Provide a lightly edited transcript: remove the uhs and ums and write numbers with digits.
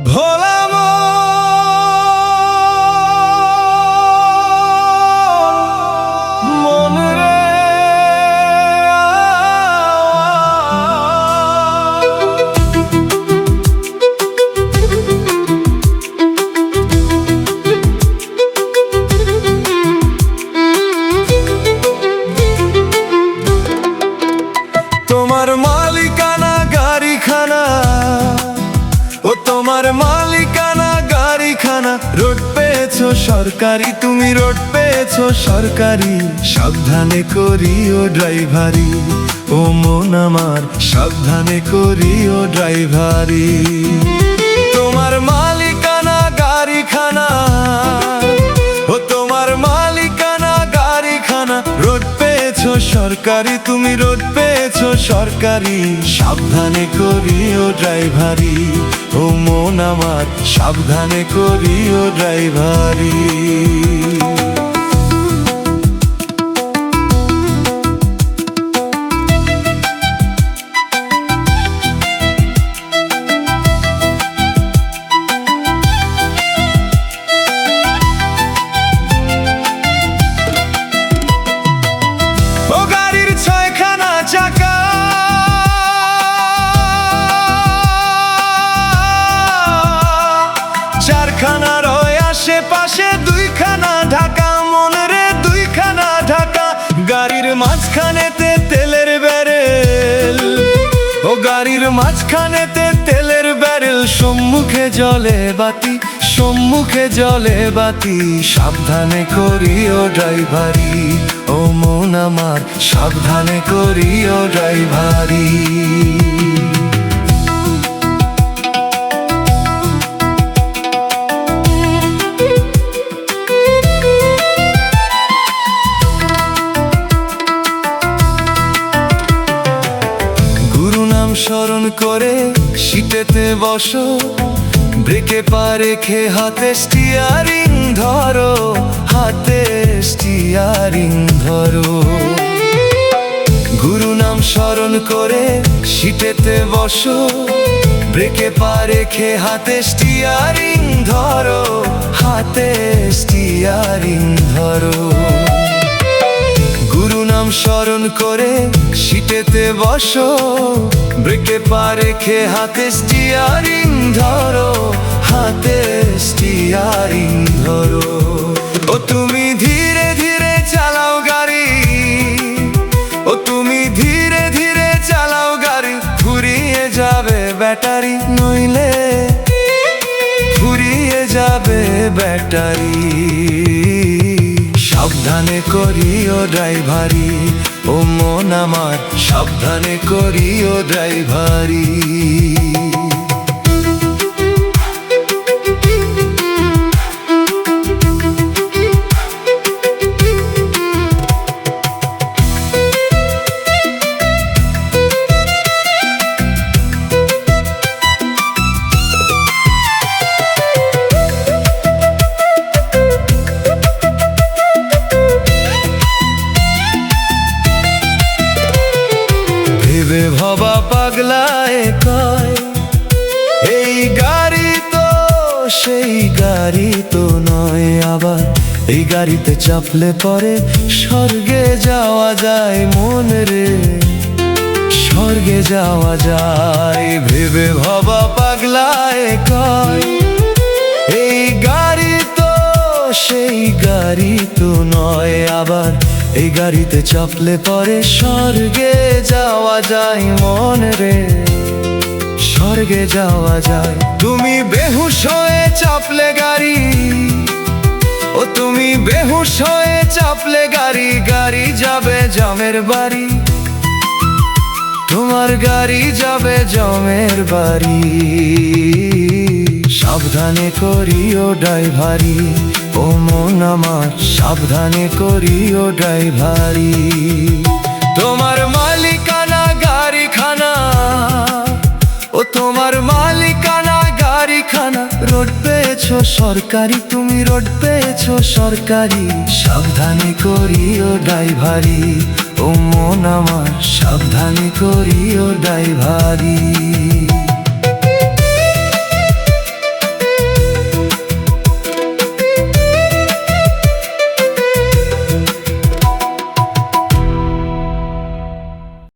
ভোলা মন রে তোমার মালিকানা গাড়িখানা, ও তোমার মালিকানা গাড়িখানা, রোড পেয়েছো সরকারি, তুমি রোড পেয়েছো সরকারি। সাবধানে করিও ড্রাইভারি, ও মন আমার সাবধানে করিও ড্রাইভারি। তোমার মালিকানা গাড়িখানা, ও তোমার মালিকানা গাড়িখানা, রোড পেয়েছো সরকারি, তুমি রোড পেয়েছো সরকারি। সাবধানে করিও ড্রাইভারি, ও মন আমার সাবধানে করিও ড্রাইভারি। ও গাড়ির ছয়খানা চাকা, চারখানা রয় আশেপাশে, দুইখানা ঢাকা মনে রে, দুইখানা ঢাকা। গাড়ির মাঝখানেতে তেলের ব্যারেল, ও গাড়ির মাঝখানেতে তেলের ব্যারেল। সম্মুখে জলে বাতি, সম্মুখে জলে বাতি। সাবধানে করিও ড্রাইভারি, ও মন আমার সাবধানে করিও ড্রাইভারি। গুরু নাম স্মরণ করে সিটেতে বসো, ব্রেকে পা রেখে হাতে স্টিয়ারিং ধরো, হাতে স্টিয়ারিং ধরো। গুরু নাম স্মরণ করে সিটেতে বসো, ব্রেকে পা রেখে হাতে স্টিয়ারিং ধরো, হাতে স্টিয়ারিং ধরো। গুরু নাম স্মরণ করে সিটেতে বসো, ব্রেকে পা রেখে হাতে স্টিয়ারিং ধরো, হাতে স্টিয়ারিং ধরো। ও তুমি ধীরে ধীরে চালাও গাড়ি, ও তুমি ধীরে ধীরে চালাও গাড়ি। ফুরিয়ে যাবে ব্যাটারি, নইলে ফুরিয়ে যাবে ব্যাটারি। সাবধানে করিও ড্রাইভারি, ও মন আমার সাবধানে করিও ড্রাইভারি। ভেবে ভবা পাগলায় কয়, এই গাড়ি তো সেই গাড়ি তো নয়। আবার এই গাড়িতে চাপলে পরে স্বর্গে যাওয়া যায় মন রে, স্বর্গে যাওয়া যায়। ভেবে ভবা পাগলায় কয়, এই গাড়ি তো সেই গাড়ি তো নয়। আবার এই গাড়িতে চাপলে পরে স্বর্গে যাওয়া যায় মন রে, স্বর্গে যাওয়া যায়। তুমি বেহুশ হয়ে চাপলে গাড়ি, ও তুমি বেহুশ হয়ে চাপলে গাড়ি, গাড়ি যাবে জমের বাড়ি, তোমার গাড়ি যাবে জমের বাড়ি। সাবধানে করিও ড্রাইভারি, ও মন আমার সাবধানে করিও ড্রাইভারি। তোমার মালিকানা গাড়িখানা, ও তোমার মালিকানা গাড়িখানা, রোড পেয়েছো সরকারি, তুমি রোড পেয়েছো সরকারি। সাবধানে করিও ড্রাইভারি, ও মন আমার সাবধানে করিও ড্রাইভারি।